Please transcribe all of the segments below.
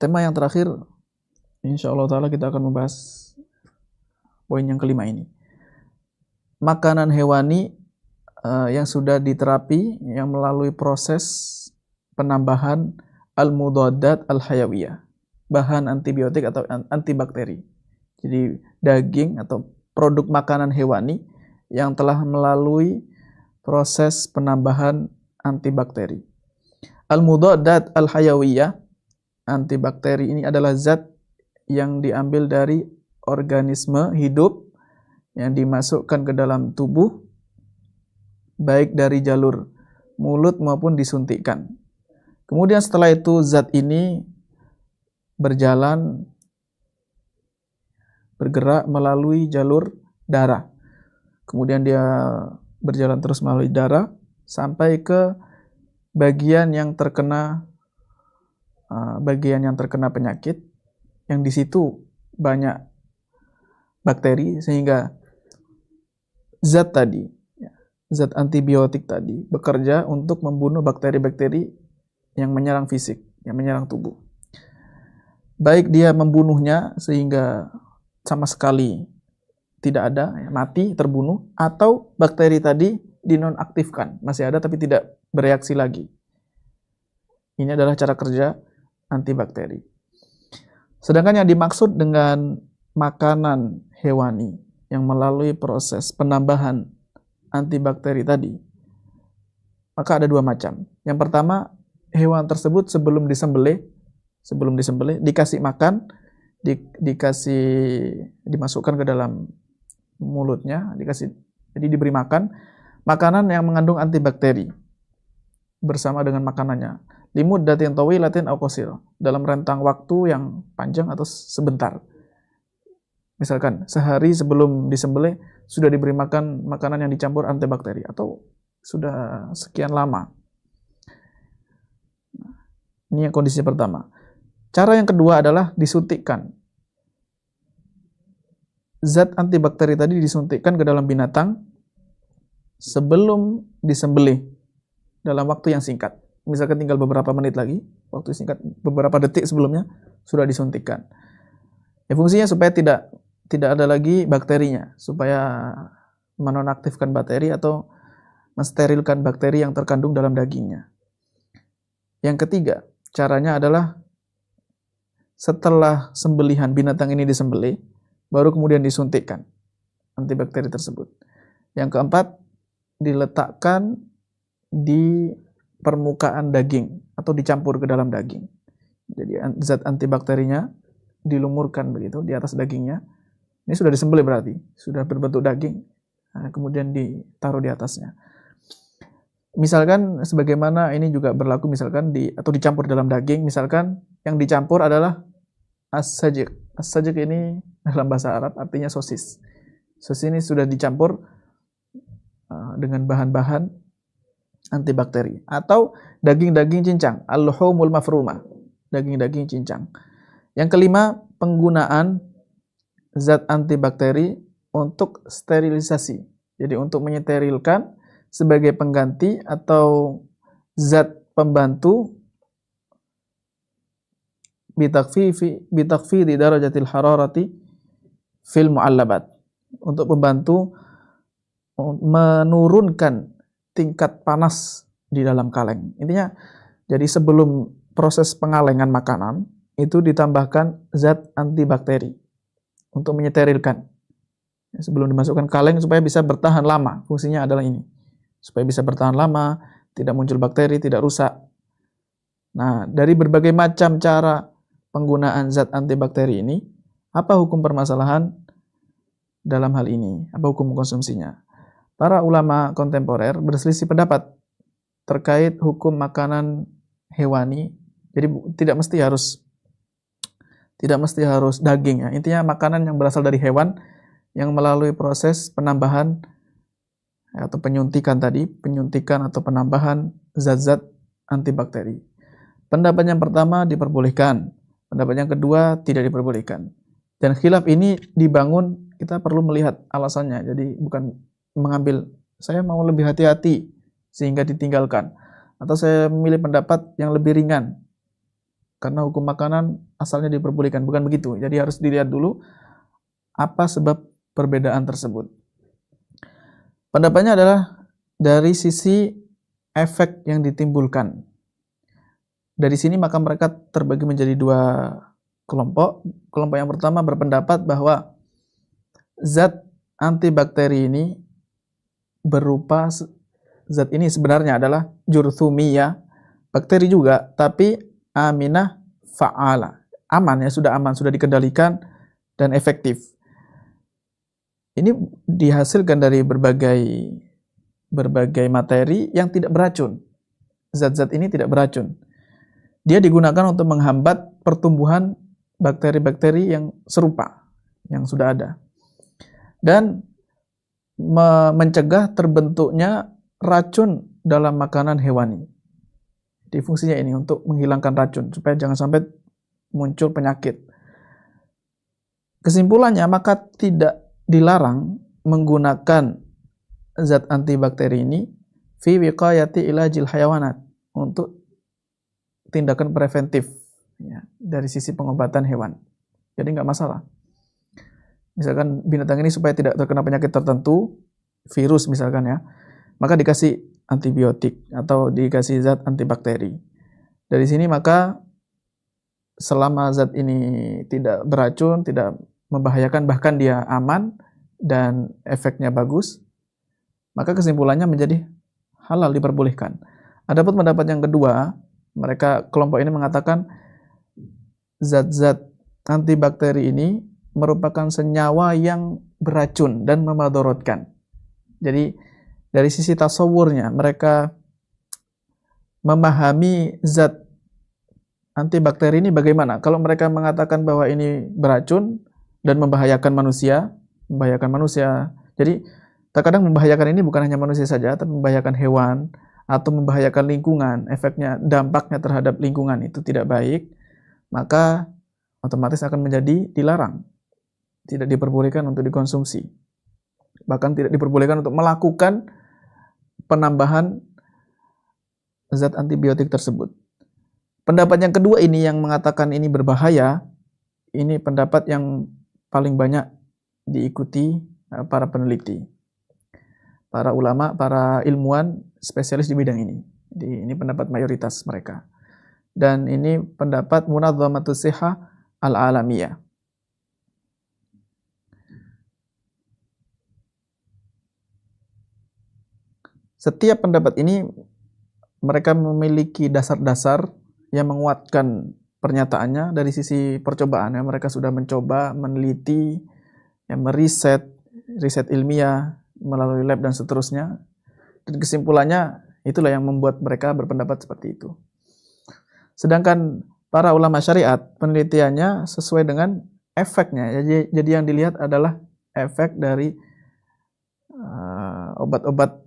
tema yang terakhir, insya Allah Ta'ala kita akan membahas poin yang kelima ini. Makanan hewani yang sudah diterapi, yang melalui proses penambahan al-mudaddat al-hayawiyah, bahan antibiotik atau antibakteri. Jadi daging atau produk makanan hewani yang telah melalui proses penambahan antibakteri. Al-mudaddat al-hayawiyah, antibakteri ini adalah zat yang diambil dari organisme hidup yang dimasukkan ke dalam tubuh, baik dari jalur mulut maupun disuntikkan. Kemudian setelah itu zat ini bergerak melalui jalur darah. Kemudian dia berjalan terus melalui darah sampai ke bagian yang terkena penyakit, yang di situ banyak bakteri, sehingga zat antibiotik tadi bekerja untuk membunuh bakteri-bakteri yang menyerang fisik, yang menyerang tubuh. Baik dia membunuhnya sehingga sama sekali tidak ada, mati, terbunuh, atau bakteri tadi dinonaktifkan, masih ada tapi tidak bereaksi lagi. Ini adalah cara kerja antibakteri. Sedangkan yang dimaksud dengan makanan hewani yang melalui proses penambahan antibakteri tadi, maka ada dua macam. Yang pertama, hewan tersebut sebelum disembelih dikasih makan, dimasukkan ke dalam mulutnya, jadi diberi makanan yang mengandung antibakteri bersama dengan makanannya, limuddatin tawilatin aw qasir, dalam rentang waktu yang panjang atau sebentar. Misalkan sehari sebelum disembelih sudah diberi makanan yang dicampur antibakteri, atau sudah sekian lama. Ini yang kondisi pertama. Cara yang kedua adalah disuntikkan. Zat antibakteri tadi disuntikkan ke dalam binatang sebelum disembelih dalam waktu yang singkat. Misalkan tinggal beberapa menit lagi, waktu singkat, beberapa detik sebelumnya sudah disuntikkan. Ya, fungsinya supaya tidak ada lagi bakterinya, supaya menonaktifkan bakteri atau mensterilkan bakteri yang terkandung dalam dagingnya. Yang ketiga, caranya adalah setelah sembelihan binatang ini disembelih, baru kemudian disuntikkan antibakteri tersebut. Yang keempat, diletakkan di permukaan daging atau dicampur ke dalam daging. Jadi zat antibakterinya dilumurkan begitu di atas dagingnya. Ini sudah disembelih berarti, sudah berbentuk daging, kemudian ditaruh di atasnya. Misalkan sebagaimana ini juga berlaku misalkan atau dicampur dalam daging, misalkan yang dicampur adalah as-sajik. As-sajik ini dalam bahasa Arab artinya sosis. Sosis ini sudah dicampur dengan bahan-bahan antibakteri, atau daging-daging cincang, al-luhumul mafrumah, daging-daging cincang. Yang kelima, penggunaan zat antibakteri untuk sterilisasi. Jadi untuk mensterilkan sebagai pengganti atau zat pembantu bitakfidi darajatil hararati fil mu'allabat, untuk membantu menurunkan tingkat panas di dalam kaleng. Intinya, jadi sebelum proses pengalengan makanan itu ditambahkan zat antibakteri untuk mensterilkan sebelum dimasukkan kaleng supaya bisa bertahan lama. Fungsinya adalah ini, supaya bisa bertahan lama, tidak muncul bakteri, tidak rusak. Nah, dari berbagai macam cara penggunaan zat antibakteri ini, apa hukum permasalahan dalam hal ini? Apa hukum konsumsinya? Para ulama kontemporer berselisih pendapat terkait hukum makanan hewani. Jadi tidak mesti harus daging ya. Intinya makanan yang berasal dari hewan yang melalui proses penambahan atau penyuntikan atau penambahan zat-zat antibakteri. Pendapat yang pertama diperbolehkan, pendapat yang kedua tidak diperbolehkan. Dan khilaf ini dibangun, kita perlu melihat alasannya. Jadi bukan mengambil, saya mau lebih hati-hati sehingga ditinggalkan, atau saya memilih pendapat yang lebih ringan karena hukum makanan asalnya diperbolehkan. Bukan begitu. Jadi harus dilihat dulu apa sebab perbedaan tersebut. Pendapatnya adalah dari sisi efek yang ditimbulkan. Dari sini maka mereka terbagi menjadi dua kelompok. Kelompok yang pertama berpendapat bahwa zat antibakteri ini berupa, zat ini sebenarnya adalah jurthumiyah, bakteri juga, tapi aminah fa'ala. Aman ya, sudah aman, sudah dikendalikan dan efektif. Ini dihasilkan dari berbagai materi yang tidak beracun. Zat-zat ini tidak beracun. Dia digunakan untuk menghambat pertumbuhan bakteri-bakteri yang serupa, yang sudah ada. Dan mencegah terbentuknya racun dalam makanan hewani. Jadi fungsinya ini untuk menghilangkan racun, supaya jangan sampai muncul penyakit. Kesimpulannya, maka tidak dilarang menggunakan zat antibakteri ini fi wiqayati ilajil hayawanat, untuk tindakan preventif ya, dari sisi pengobatan hewan. Jadi nggak masalah. Misalkan binatang ini supaya tidak terkena penyakit tertentu, virus misalkan ya, maka dikasih antibiotik atau dikasih zat antibakteri. Dari sini maka selama zat ini tidak beracun, tidak membahayakan, bahkan dia aman dan efeknya bagus, maka kesimpulannya menjadi halal, diperbolehkan. Adapun pendapat yang kedua, kelompok ini mengatakan zat-zat antibakteri ini merupakan senyawa yang beracun dan memadorotkan. Jadi dari sisi tasawurnya, mereka memahami zat antibakteri ini bagaimana. Kalau mereka mengatakan bahwa ini beracun dan membahayakan manusia. Jadi terkadang membahayakan ini bukan hanya manusia saja, tapi membahayakan hewan atau membahayakan lingkungan. Efeknya, dampaknya terhadap lingkungan itu tidak baik, maka otomatis akan menjadi dilarang. Tidak diperbolehkan untuk dikonsumsi. Bahkan tidak diperbolehkan untuk melakukan penambahan zat antibiotik tersebut. Pendapat yang kedua ini yang mengatakan ini berbahaya, ini pendapat yang paling banyak diikuti para peneliti, para ulama, para ilmuwan spesialis di bidang ini. Jadi ini pendapat mayoritas mereka. Dan ini pendapat Munadzamatus Shihah Al-Alamiyah. Setiap pendapat ini mereka memiliki dasar-dasar yang menguatkan pernyataannya dari sisi percobaan. Ya. Mereka sudah mencoba, meneliti, meriset ilmiah melalui lab dan seterusnya. Dan kesimpulannya itulah yang membuat mereka berpendapat seperti itu. Sedangkan para ulama syariat, penelitiannya sesuai dengan efeknya. Jadi yang dilihat adalah efek dari obat-obat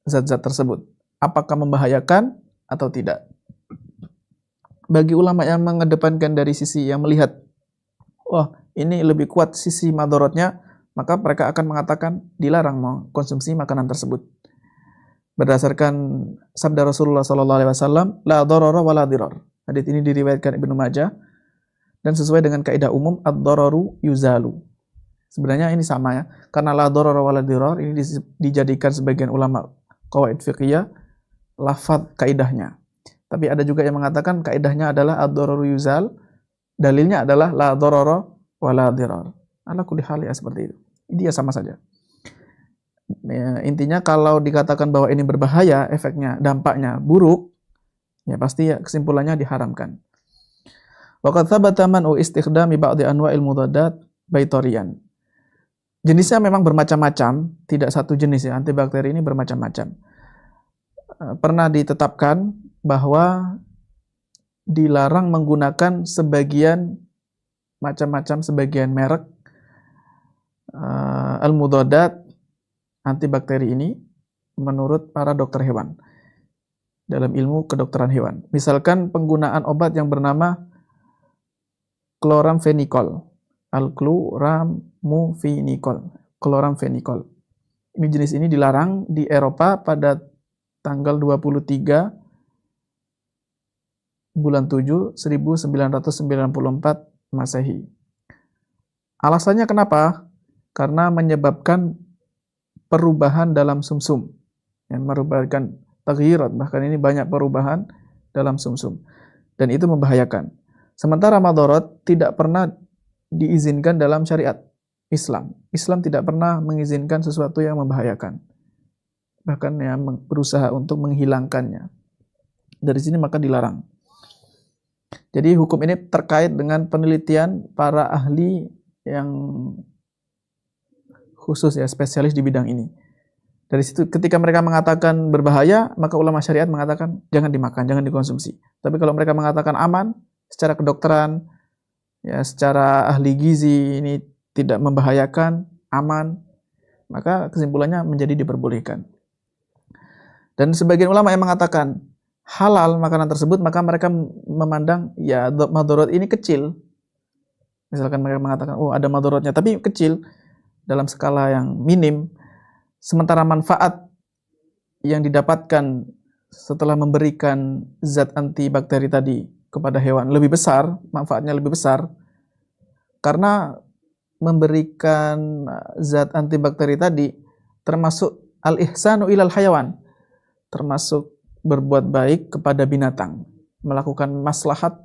zat-zat tersebut. Apakah membahayakan atau tidak. Bagi ulama yang mengedepankan dari sisi yang melihat, wah ini lebih kuat sisi madorotnya, maka mereka akan mengatakan dilarang mengkonsumsi makanan tersebut. Berdasarkan sabda Rasulullah SAW, la darara wa la dirar. Hadits ini diriwayatkan Ibnu Majah dan sesuai dengan kaidah umum ad-dararu yuzalu. Sebenarnya ini sama ya, karena la darara wa la dirar ini dijadikan sebagian ulama qawaid fiqhiyah lafaz kaidahnya. Tapi ada juga yang mengatakan kaidahnya adalah ad-dararu yuzal, dalilnya adalah la darara wa la dirar. Ala kulli hal ya seperti itu. Dia sama saja. Ya, intinya kalau dikatakan bahwa ini berbahaya, efeknya, dampaknya buruk, ya pasti ya kesimpulannya diharamkan. Wa qad thabata man'u istikhdami ba'dhi anwa'il mudaddat baitorian. Jenisnya memang bermacam-macam, tidak satu jenis ya, antibakteri ini bermacam-macam. Pernah ditetapkan bahwa dilarang menggunakan sebagian merek al-mudaddat antibakteri ini menurut para dokter hewan dalam ilmu kedokteran hewan. Misalkan penggunaan obat yang bernama chloramphenicol, chloramphenicol. Ini jenis ini dilarang di Eropa pada tanggal 23 bulan 7 1994 Masehi. Alasannya kenapa? Karena menyebabkan perubahan dalam sumsum. Yang merupakan taghyirat, bahkan ini banyak perubahan dalam sumsum. Dan itu membahayakan. Sementara madarat tidak pernah diizinkan dalam syariat Islam. Islam tidak pernah mengizinkan sesuatu yang membahayakan. Bahkan yang berusaha untuk menghilangkannya. Dari sini maka dilarang. Jadi hukum ini terkait dengan penelitian para ahli yang khusus ya, spesialis di bidang ini. Dari situ ketika mereka mengatakan berbahaya, maka ulama syariat mengatakan jangan dimakan, jangan dikonsumsi. Tapi kalau mereka mengatakan aman, secara kedokteran, ya secara ahli gizi ini tidak membahayakan, aman, maka kesimpulannya menjadi diperbolehkan. Dan sebagian ulama yang mengatakan halal makanan tersebut, maka mereka memandang ya madarat ini kecil. Misalkan mereka mengatakan oh ada madaratnya, tapi kecil dalam skala yang minim. Sementara manfaat yang didapatkan setelah memberikan zat antibakteri tadi kepada hewan lebih besar, manfaatnya lebih besar. Karena memberikan zat antibakteri tadi termasuk al-ihsanu ilal hayawan, termasuk berbuat baik kepada binatang, melakukan maslahat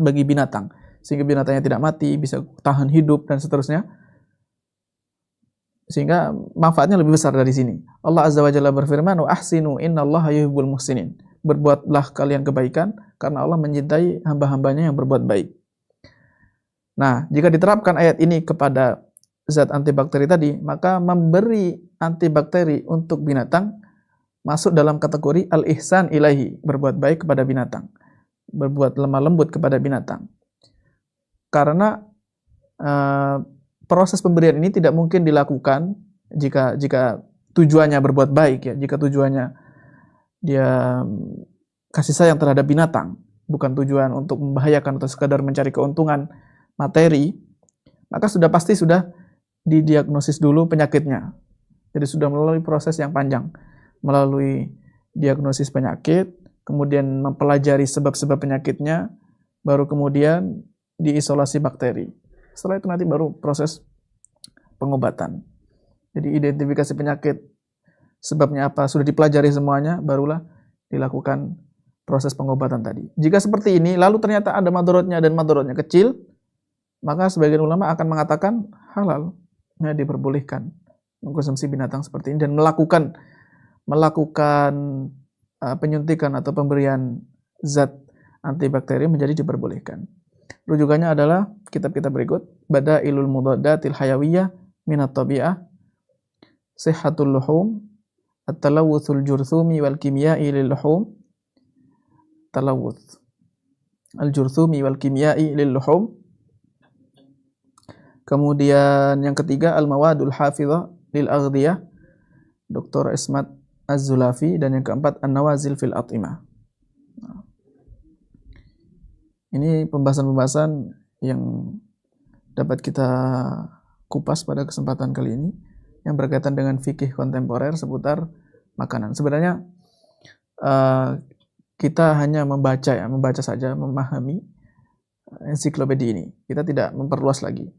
bagi binatang, sehingga binatangnya tidak mati, bisa tahan hidup dan seterusnya. Sehingga manfaatnya lebih besar dari sini. Allah Azza wa Jalla berfirman, "Wa ahsinu innallaha yuhibbul muhsinin." Berbuatlah kalian kebaikan karena Allah mencintai hamba-hambanya yang berbuat baik. Nah, jika diterapkan ayat ini kepada zat antibakteri tadi, maka memberi antibakteri untuk binatang masuk dalam kategori al-ihsan ilahi, berbuat baik kepada binatang, berbuat lemah lembut kepada binatang. Karena proses pemberian ini tidak mungkin dilakukan jika tujuannya berbuat baik ya, jika tujuannya dia kasih sayang terhadap binatang, bukan tujuan untuk membahayakan atau sekadar mencari keuntungan materi, maka pasti sudah didiagnosis dulu penyakitnya. Jadi sudah melalui proses yang panjang, melalui diagnosis penyakit, kemudian mempelajari sebab-sebab penyakitnya, baru kemudian diisolasi bakteri. Setelah itu nanti baru proses pengobatan. Jadi identifikasi penyakit, sebabnya apa, sudah dipelajari semuanya, barulah dilakukan proses pengobatan tadi. Jika seperti ini, lalu ternyata ada madaratnya dan madaratnya kecil, maka sebagian ulama akan mengatakan halal, ya diperbolehkan mengkonsumsi binatang seperti ini dan melakukan penyuntikan atau pemberian zat antibakteri menjadi diperbolehkan. Rujukannya adalah kitab-kitab berikut: Badailul Mudaddatil Hayawiyah Minat Tabi'ah, Sihhatul Luhum, At-Talawuthul Jurthumi wal Kimya'i lil Luhum, Talawuth Al-Jurthumi wal Kimya'i lil Luhum. Kemudian yang ketiga Al-Mawadul Hafidhah lil Aghdiyah, Dr. Ismat Az-Zulafi. Dan yang keempat An-Nawazil fil At'imah. Ini pembahasan-pembahasan yang dapat kita kupas pada kesempatan kali ini yang berkaitan dengan fikih kontemporer seputar makanan. Sebenarnya kita hanya membaca saja, memahami ensiklopedia ini. Kita tidak memperluas lagi.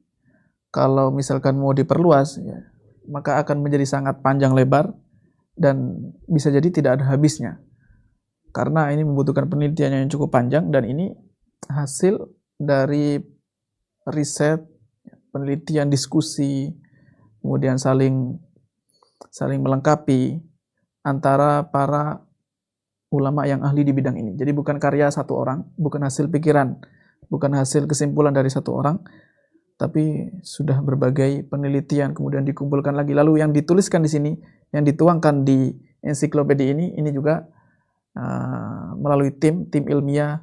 Kalau misalkan mau diperluas, ya, maka akan menjadi sangat panjang lebar dan bisa jadi tidak ada habisnya. Karena ini membutuhkan penelitian yang cukup panjang dan ini hasil dari riset, penelitian, diskusi, kemudian saling melengkapi antara para ulama yang ahli di bidang ini. Jadi bukan karya satu orang, bukan hasil pikiran, bukan hasil kesimpulan dari satu orang, tapi sudah berbagai penelitian kemudian dikumpulkan lagi. Lalu yang dituliskan di sini, yang dituangkan di ensiklopedia ini juga melalui tim ilmiah.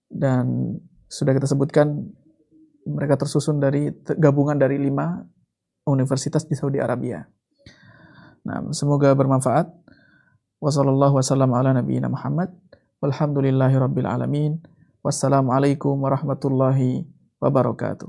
Dan sudah kita sebutkan mereka tersusun dari gabungan dari 5 universitas di Saudi Arabia. Nah, semoga bermanfaat. Wassallallahu wasallam ala nabiyyina Muhammad. Walhamdulillahi rabbil alamin. Wassalamualaikum warahmatullahi wabarakatuh.